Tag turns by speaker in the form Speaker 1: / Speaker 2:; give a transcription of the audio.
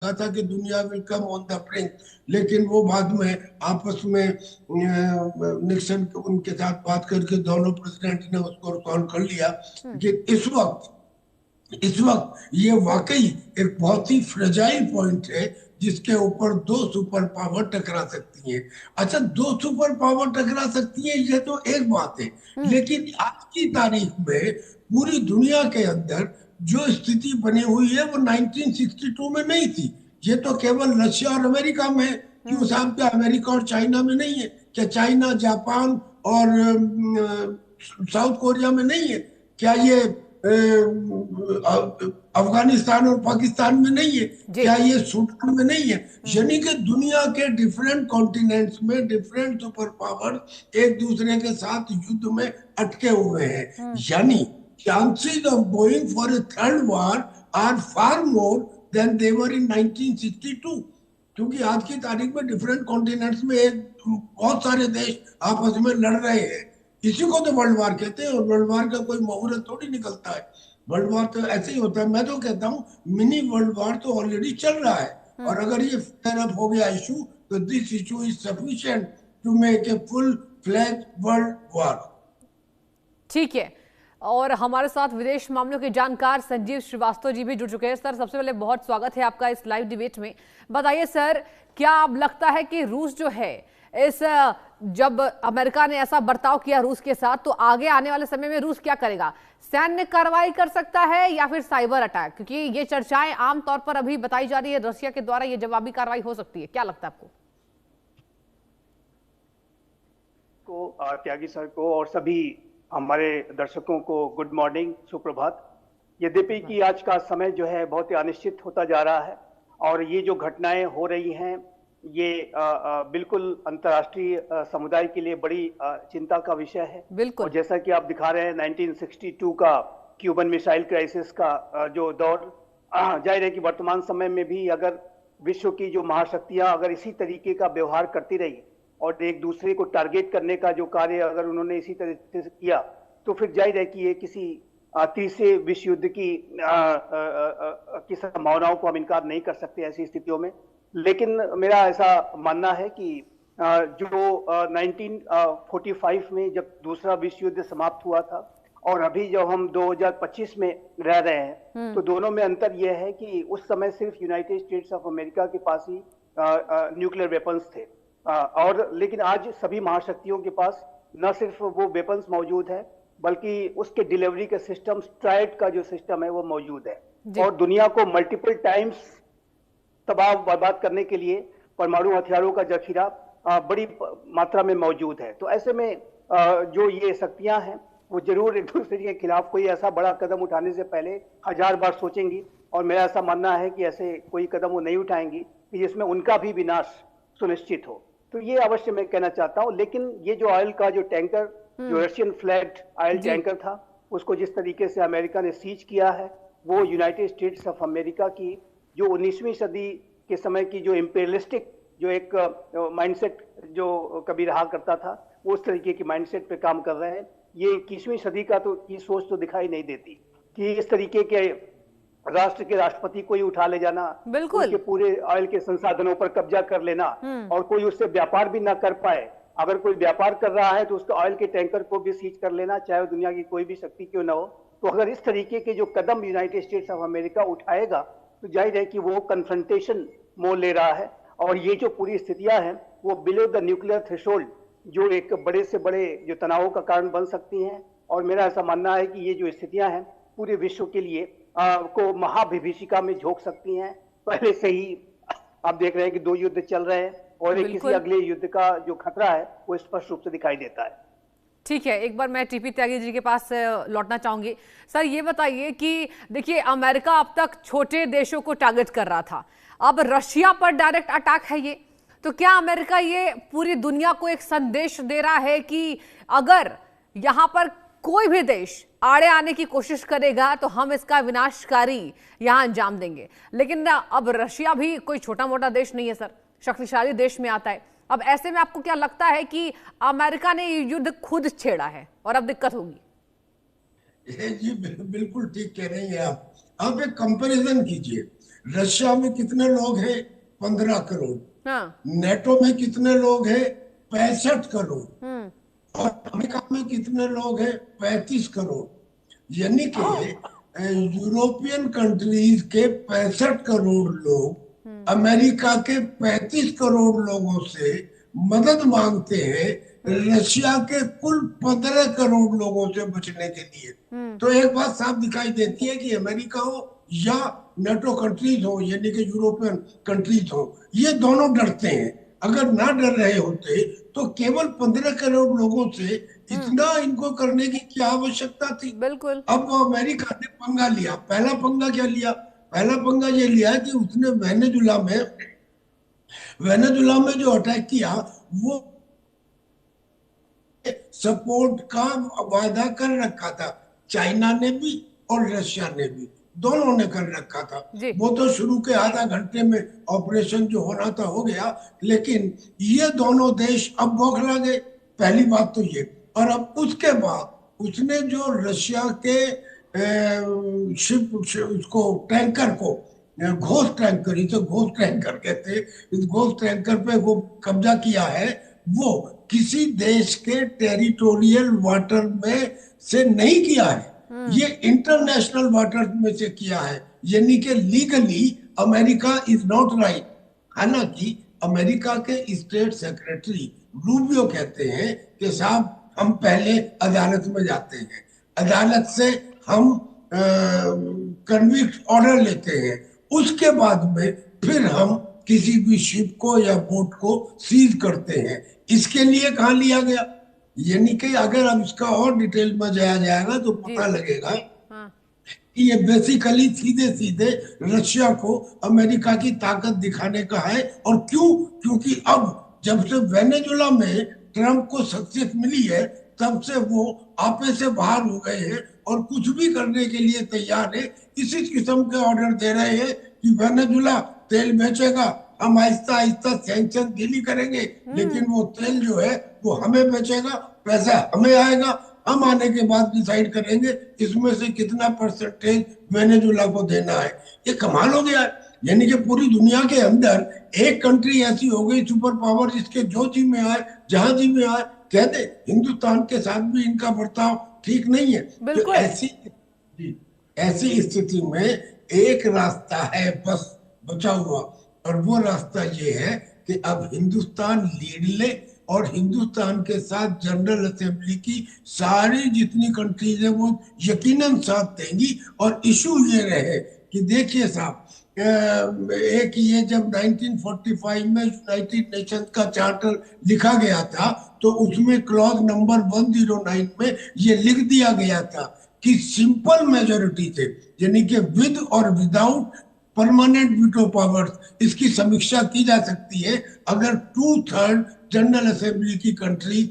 Speaker 1: कहा था कि दुनिया will come on the brink, लेकिन वो बाद में आपस में निक्सन उनके साथ बात करके दोनों प्रेसिडेंट ने उसको सॉल्व कर लिया।
Speaker 2: हम्म।
Speaker 1: लेकिन इस वक्त ये वाकई एक बहुत ही फ्रेजाइल पॉइंट है जिसके ऊपर दो सुपर पावर टकरा सकती हैं। अच्छा, दो सुपर पावर टकरा सकती हैं ये तो एक बात है,
Speaker 2: हम्म।
Speaker 1: लेकिन आज की तारीख में पूरी दुनिया के अंदर जो स्थिति बनी हुई है वो 1962 में नहीं थी। ये तो केवल रशिया और अमेरिका में है। क्यों
Speaker 2: हम्म।
Speaker 1: साहब, क्या अमेरिका और चाइना में नहीं है? क्या चाइना, जापान और साउथ कोरिया में नहीं है? क्या ये अफगानिस्तान और पाकिस्तान में नहीं है?
Speaker 2: जी।
Speaker 1: क्या ये सूडान में नहीं है?
Speaker 2: हम्म।
Speaker 1: यानी कि दुनिया के डिफरेंट कॉन्टिनेंट्स में डिफरेंट सुपर पावर एक दूसरे के साथ युद्ध में अटके हुए हैं।
Speaker 2: हम्म।
Speaker 1: यानी chances of going for a third war are far more than they were in 1962, क्योंकि आज की तारीख में डिफरेंट कॉन्टिनेंट्स में एक बहुत सारे देश आपस में लड़ रहे हैं। इसी को तो वर्ल्ड वार कहते हैं, और वर्ल्ड वार का कोई मुहूर्त थोड़ी निकलता है। वर्ल्ड वार तो ऐसे ही होता है। मैं तो कहता हूँ मिनी वर्ल्ड वार तो ऑलरेडी चल रहा है,
Speaker 2: हम्म।
Speaker 1: और अगर ये फेयर अप हो गया इशू, तो this issue is sufficient to make a full फ्लैग वर्ल्ड वार।
Speaker 2: ठीक है। और हमारे साथ विदेश मामलों के जानकार संजीव श्रीवास्तव जी भी जुड़ चुके हैं। सर, सबसे पहले बहुत स्वागत है आपका इस लाइव डिबेट में। बताइए सर, क्या अब लगता है कि रूस जो है इस जब अमेरिका ने ऐसा बर्ताव किया रूस के साथ, तो आगे आने वाले समय में रूस क्या करेगा? सैन्य कार्रवाई कर सकता है या फिर साइबर अटैक? क्योंकि ये चर्चाएं आमतौर पर अभी बताई जा रही है, रशिया के द्वारा ये जवाबी कार्रवाई हो सकती है। क्या लगता है आपको?
Speaker 3: त्यागी सर को और सभी हमारे दर्शकों को गुड मॉर्निंग, सुप्रभात। यद्यपि कि आज का समय जो है बहुत ही अनिश्चित होता जा रहा है, और ये जो घटनाएं हो रही हैं ये बिल्कुल अंतर्राष्ट्रीय समुदाय के लिए बड़ी चिंता का विषय है। और
Speaker 2: बिल्कुल।
Speaker 3: जैसा कि आप दिखा रहे हैं 1962 का क्यूबन मिसाइल क्राइसिस का जो दौर, जाहिर है कि वर्तमान समय में भी अगर विश्व की जो महाशक्तियां अगर इसी तरीके का व्यवहार करती रही और एक दूसरे को टारगेट करने का जो कार्य अगर उन्होंने इसी तरीके से किया, तो फिर जाहिर है कि ये किसी तीसरे विश्व युद्ध की संभावनाओं को हम इनकार नहीं कर सकते ऐसी स्थितियों में। लेकिन मेरा ऐसा मानना है कि जो 1945 में जब दूसरा विश्व युद्ध समाप्त हुआ था और अभी जब हम 2025 में रह रहे हैं, तो दोनों में अंतर यह है कि उस समय सिर्फ यूनाइटेड स्टेट्स ऑफ अमेरिका के पास ही न्यूक्लियर वेपन्स थे, और लेकिन आज सभी महाशक्तियों के पास न सिर्फ वो वेपन्स मौजूद है, बल्कि उसके डिलीवरी का सिस्टम, स्ट्राइड का जो सिस्टम है वो मौजूद है।
Speaker 2: जी।
Speaker 3: और दुनिया को मल्टीपल टाइम्स तबाह बर्बाद करने के लिए परमाणु हथियारों का जखीरा बड़ी मात्रा में मौजूद है। तो ऐसे में जो ये शक्तियां हैं वो जरूर एक दूसरे के खिलाफ कोई ऐसा बड़ा कदम उठाने से पहले 1000 बार सोचेंगी, और मेरा ऐसा मानना है कि ऐसे कोई कदम वो नहीं उठाएंगी कि जिसमें उनका भी विनाश सुनिश्चित हो। तो ये अवश्य मैं कहना चाहता हूं। लेकिन ये जो ऑयल का जो टैंकर, जो रशियन फ्लैग्ड ऑयल
Speaker 2: जी।
Speaker 3: टैंकर था, उसको जिस तरीके से अमेरिका ने सीज किया है, वो यूनाइटेड स्टेट्स ऑफ अमेरिका की जो 19वीं सदी के समय की जो इंपेरियलिस्टिक जो एक माइंडसेट जो कभी रहा करता था, वो उस तरीके की माइंडसेट पे काम कर रहे हैं। ये 21वीं सदी का तो की सोच तो दिखाई नहीं देती कि इस तरीके के राष्ट्र के राष्ट्रपति को ही उठा ले जाना,
Speaker 2: बिल्कुल।
Speaker 3: उनके पूरे ऑयल के संसाधनों पर कब्जा कर लेना, और कोई उससे व्यापार भी ना कर पाए। अगर कोई व्यापार कर रहा है तो उसके ऑयल के टैंकर को भी सीज कर लेना, चाहे वो दुनिया की कोई भी शक्ति क्यों ना हो। तो अगर इस तरीके के जो कदम यूनाइटेड स्टेट्स ऑफ अमेरिका उठाएगा, तो जाहिर है कि वो कन्फ्रंटेशन मोल ले रहा है, और ये जो पूरी स्थितियां हैं वो बिलो द न्यूक्लियर थ्रेशोल्ड जो एक बड़े से बड़े जो तनावों का कारण बन सकती हैं। और मेरा ऐसा मानना है कि ये जो स्थितियां हैं पूरे विश्व के लिए को महाविभीषिका में झोंक सकती हैं। पहले से ही आप देख रहे हैं कि 2 युद्ध चल रहे हैं, और एक किसी अगले युद्ध का जो खतरा है वो स्पष्ट रूप से दिखाई देता है।
Speaker 2: ठीक है, एक बार मैं टीपी त्यागी जी के पास लौटना चाहूंगी। सर, ये बताइए कि देखिए, अमेरिका अब तक छोटे देशों को टारगेट कर रहा था, अब रशिया पर डायरेक्ट अटैक है ये, तो क्या अमेरिका ये पूरी दुनिया को एक संदेश दे रहा है कि अगर यहां पर कोई भी देश आड़े आने की कोशिश करेगा तो हम इसका विनाशकारी यहां अंजाम देंगे? लेकिन अब रशिया भी कोई छोटा मोटा देश नहीं है सर, शक्तिशाली देश में आता है। अब ऐसे में आपको क्या लगता है कि अमेरिका ने ये युद्ध खुद छेड़ा है और अब दिक्कत होगी?
Speaker 1: जी बिल्कुल ठीक कह रही हैं आप। एक कंपैरिजन कीजिए, रशिया में कितने लोग हैं? 15 करोड़।
Speaker 2: हाँ।
Speaker 1: नेटो में कितने लोग हैं? 65 करोड़।
Speaker 2: हम्म।
Speaker 1: और अमेरिका में कितने लोग हैं? 35 करोड़। यानी कि यूरोपियन कंट्रीज के 65 करोड़ लोग अमेरिका के 35 करोड़ लोगों से मदद मांगते हैं रशिया के कुल 15 करोड़ लोगों से बचने के लिए। तो एक बात साफ दिखाई देती है कि अमेरिका हो या नेटो कंट्रीज हो, यानी कि यूरोपियन कंट्रीज हो, ये दोनों डरते हैं। अगर ना डर रहे होते तो केवल 15 करोड़ लोगों से इतना इनको करने की क्या आवश्यकता थी?
Speaker 2: बिल्कुल।
Speaker 1: अब अमेरिका ने पंगा लिया। पहला पंगा क्या लिया? पहला पंगा ये लिया कि उसने वेनेजुला में जो अटैक किया वो सपोर्ट का वादा कर रखा था। चाइना ने भी और रशिया ने भी, दोनों ने कर रखा था।
Speaker 2: जी।
Speaker 1: वो तो शुरू के आधा घंटे में ऑपरेशन जो होना था हो गया, लेकिन ये दोनों देश अब बौखला गए। पहली बात तो ये। और अब उसके बाद उसने जो रशिया के शिप उसको टैंकर को, घोस्ट टैंकर, इसे घोस्ट टैंकर कहते हैं, इस घोस्ट टैंकर पे वो कब्जा किया है। वो किसी देश के टेरिटोरियल वाटर में से नहीं किया है, ये इंटरनेशनल वाटर में से किया है। यानी कि legally America is not right. हालांकि अमेरिका के स्टेट सेक्रेटरी रूबियो कहते हैं कि साहब हम पहले अदालत में जाते हैं, अदालत से हम कन्विक्ट ऑर्डर लेते हैं, उसके बाद में फिर हम किसी भी शिप को या बोट को सीज करते हैं। इसके लिए कहाँ लिया गया? यानी कि अगर अब इसका और डिटेल में जाया जाएगा तो पता लगेगा कि ये बेसिकली सीधे सीधे रशिया को अमेरिका की ताकत दिखाने का है। और क्यों? क्योंकि अब जब से वेनेजुला में ट्रंप को सक्सेस मिली है तब से वो आपे से बाहर हो गए हैं और कुछ भी करने के लिए तैयार है। इसी किस्म के ऑर्डर दे रहे हैं कि वेनेजुला तेल बेचेगा, हम आहिस्ता आहिस्ता सैंक्शन ढीली करेंगे, लेकिन वो तेल जो है वो हमें बेचेगा, पैसा हमें आएगा, हम आने के बाद डिसाइड करेंगे इसमें से कितना परसेंटेज वेनेजुला को देना है। ये कमाल हो गया है। यानी कि पूरी दुनिया के अंदर एक कंट्री ऐसी हो गई सुपर पावर जिसके जो जी में आए जहां जी में आए कह दे। हिंदुस्तान के साथ भी इनका बर्ताव ठीक नहीं है। तो ऐसी स्थिति में एक रास्ता है बस बचा हुआ, और वो रास्ता ये है कि अब हिंदुस्तान लीड ले और हिंदुस्तान के साथ जनरल असेंबली की सारी जितनी कंट्रीज है वो यकीनन साथ देंगी। और इशू ये रहे कि देखिए साहब, एक ये जब 1945 में यूनाइटेड नेशन का चार्टर लिखा गया था तो उसमें क्लॉज नंबर 109 में ये लिख दिया गया था कि सिंपल मेजोरिटी से, यानी कि विद और विदाउट परमानेंट वीटो पावर्स, इसकी समीक्षा की जा सकती है अगर 2/3 जनरल असेंबली की कंट्री